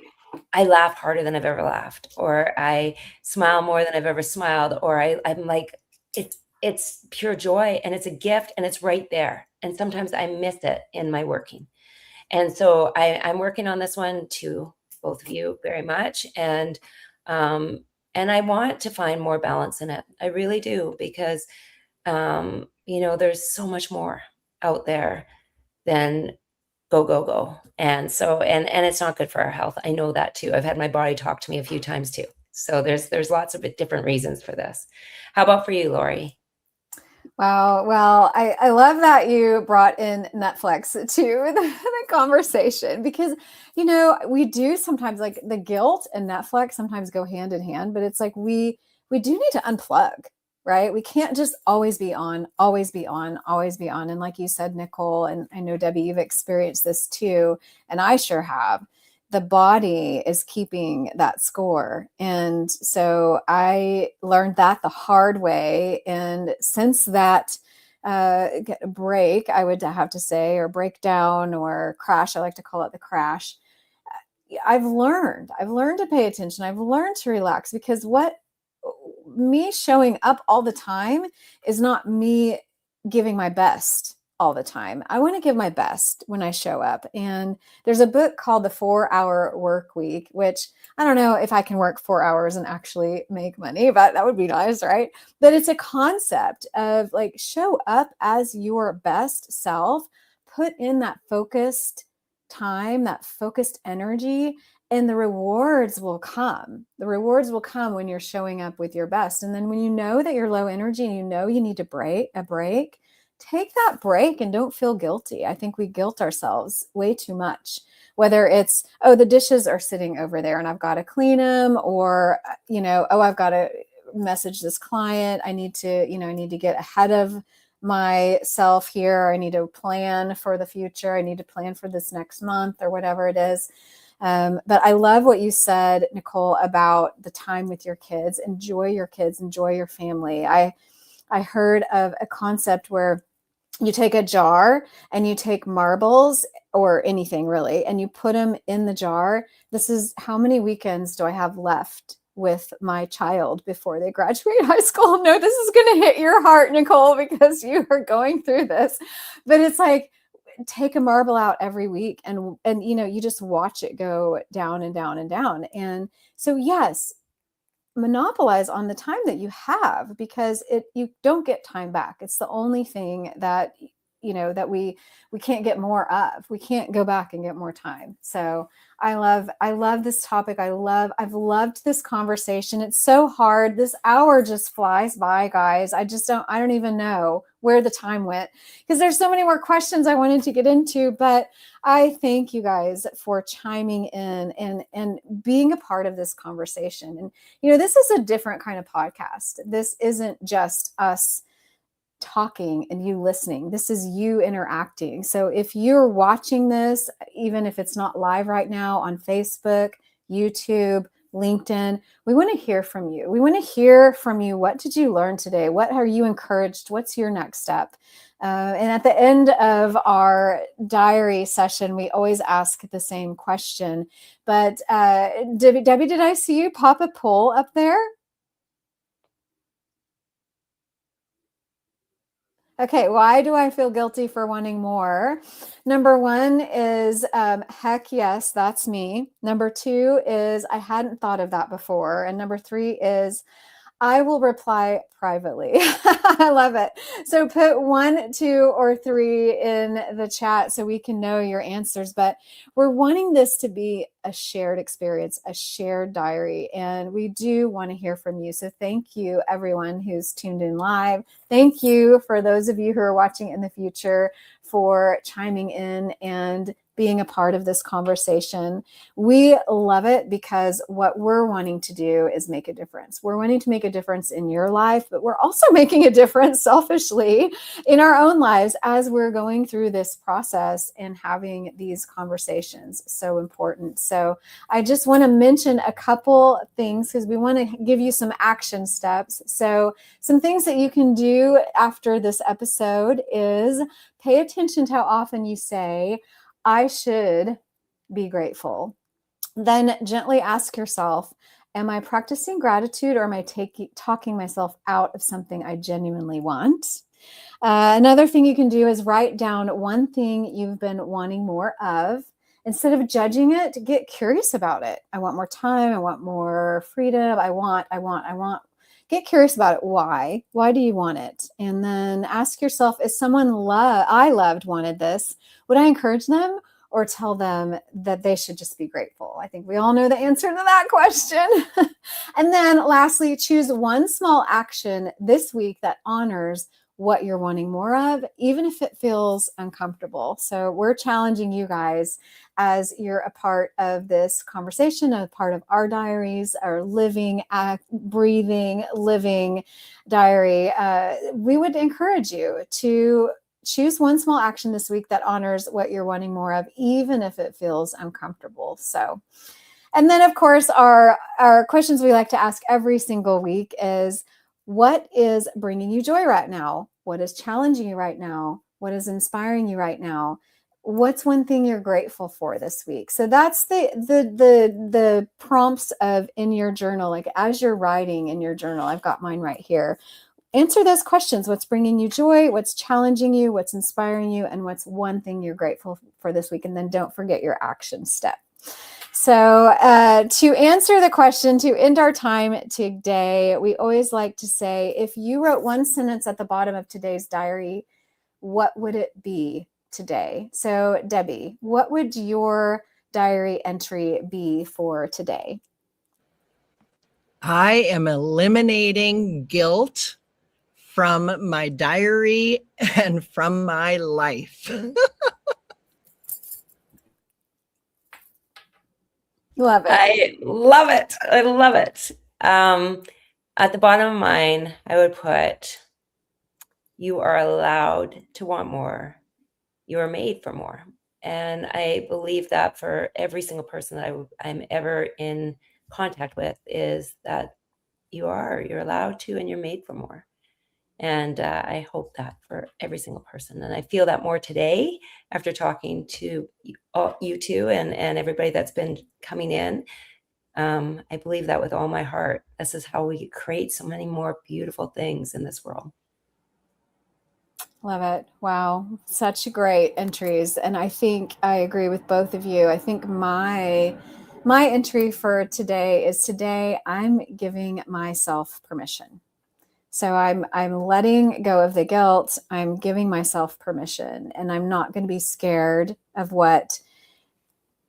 B: I laugh harder than I've ever laughed, or I smile more than I've ever smiled, or I'm like, it's pure joy, and it's a gift, and it's right there. And sometimes I miss it in my working. And so I'm working on this one too, both of you, very much. And I want to find more balance in it. I really do, because there's so much more. out there, then go, go, go. And so, and it's not good for our health. I know that too. I've had my body talk to me a few times too. So there's lots of different reasons for this. How about for you, Lori?
A: Wow. Well, I love that you brought in Netflix to the conversation because, we do sometimes, like, the guilt and Netflix sometimes go hand in hand, but it's like we do need to unplug, right? We can't just always be on, always be on, always be on. And like you said, Nicole, and I know, Debbie, you've experienced this too, and I sure have. The body is keeping that score. And so I learned that the hard way. And since that break, I would have to say, or breakdown or crash, I like to call it the crash. I've learned to pay attention. I've learned to relax, because what me showing up all the time is not me giving my best all the time. I want to give my best when I show up. And there's a book called The 4-Hour Work Week, which I don't know if I can work 4 hours and actually make money, but that would be nice, right? But it's a concept of, like, show up as your best self, put in that focused time, that focused energy, and the rewards will come. The rewards will come when you're showing up with your best. And then when you know that you're low energy and you know you need to break a break, take that break and don't feel guilty. I think we guilt ourselves way too much, whether it's, oh, the dishes are sitting over there and I've got to clean them, or, oh, I've got to message this client. I need to get ahead of myself here. I need to plan for the future. I need to plan for this next month, or whatever it is. But I love what you said, Nicole, about the time with your kids. Enjoy your kids, enjoy your family. I heard of a concept where you take a jar and you take marbles, or anything really, and you put them in the jar. This is how many weekends do I have left with my child before they graduate high school? No, this is going to hit your heart, Nicole, because you are going through this. But it's like, take a marble out every week, and you just watch it go down and down and down. And so, yes, monopolize on the time that you have, because you don't get time back. It's the only thing that that we can't get more of. We can't go back and get more time. So I love this topic. I've loved this conversation. It's so hard. This hour just flies by, guys. I don't even know where the time went, because there's so many more questions I wanted to get into. But I thank you guys for chiming in and being a part of this conversation. And this is a different kind of podcast. This isn't just us talking and you listening. This is you interacting. So if you're watching this, even if it's not live right now, on Facebook, YouTube, LinkedIn, we want to hear from you. We want to hear from you. What did you learn today? What are you encouraged? What's your next step? And at the end of our diary session, we always ask the same question. But Debbie, did I see you pop a poll up there? Okay, why do I feel guilty for wanting more? Number one is, heck yes, that's me. Number two is, I hadn't thought of that before. And number three is, I will reply privately. I love it. So put 1, 2, or 3 in the chat so we can know your answers. But we're wanting this to be a shared experience, a shared diary. And we do want to hear from you. So thank you, everyone who's tuned in live. Thank you for those of you who are watching in the future for chiming in and being a part of this conversation. We love it, because what we're wanting to do is make a difference. We're wanting to make a difference in your life, but we're also making a difference selfishly in our own lives as we're going through this process and having these conversations. So important. So I just want to mention a couple things, because we want to give you some action steps. So some things that you can do after this episode is pay attention to how often you say, I should be grateful. Then gently ask yourself, am I practicing gratitude, or am I talking myself out of something I genuinely want? Another thing you can do is write down one thing you've been wanting more of. Instead of judging it, get curious about it. I want more time. I want more freedom. I want. get curious about it. Why? Why do you want it? And then ask yourself, if someone I loved wanted this, would I encourage them or tell them that they should just be grateful? I think we all know the answer to that question. And then lastly, choose one small action this week that honors what you're wanting more of, even if it feels uncomfortable. So we're challenging you guys as you're a part of this conversation, a part of our diaries, our living, breathing, living diary. We would encourage you to choose one small action this week that honors what you're wanting more of, even if it feels uncomfortable. So, and then of course, our questions we like to ask every single week is, what is bringing you joy right now? What is challenging you right now? What is inspiring you right now? What's one thing you're grateful for this week? So that's the prompts of in your journal, like as you're writing in your journal. I've got mine right here. Answer those questions. What's bringing you joy? What's challenging you? What's inspiring you? And what's one thing you're grateful for this week? And then don't forget your action step. So to answer the question, to end our time today, we always like to say, if you wrote one sentence at the bottom of today's diary, what would it be today? So Debbie, what would your diary entry be for today?
C: I am eliminating guilt from my diary and from my life.
A: Love it.
B: I love it. I love it. At the bottom of mine, I would put, you are allowed to want more. You are made for more. And I believe that for every single person that I'm ever in contact with, is that you're allowed to, and you're made for more. And I hope that for every single person. And I feel that more today after talking to you two and everybody that's been coming in. I believe that with all my heart. This is how we create so many more beautiful things in this world.
A: Love it. Wow. Such great entries. And I think I agree with both of you. I think my entry for today is, today I'm giving myself permission. So I'm letting go of the guilt. I'm giving myself permission, and I'm not going to be scared of what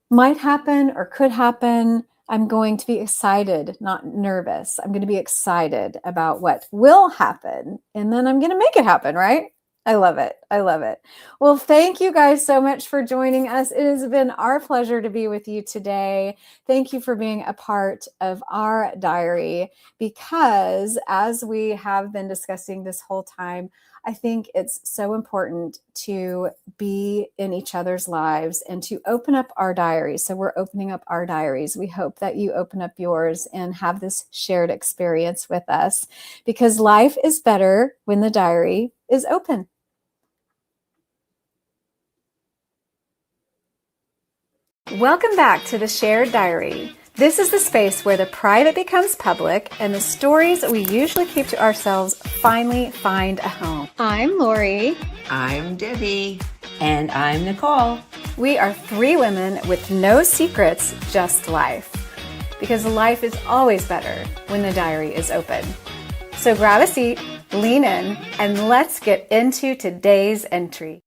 A: might happen or could happen. I'm going to be excited, not nervous. I'm going to be excited about what will happen, and then I'm going to make it happen, right? I love it. I love it. Well, thank you guys so much for joining us. It has been our pleasure to be with you today. Thank you for being a part of our diary, because as we have been discussing this whole time, I think it's so important to be in each other's lives and to open up our diaries. So we're opening up our diaries. We hope that you open up yours and have this shared experience with us, because life is better when the diary is open. Welcome back to the Shared Diary. This is the space where the private becomes public and the stories we usually keep to ourselves finally find a home. I'm Lori.
C: I'm Debbie.
B: And I'm Nicole.
A: We are three women with no secrets, just life. Because life is always better when the diary is open. So grab a seat, lean in, and let's get into today's entry.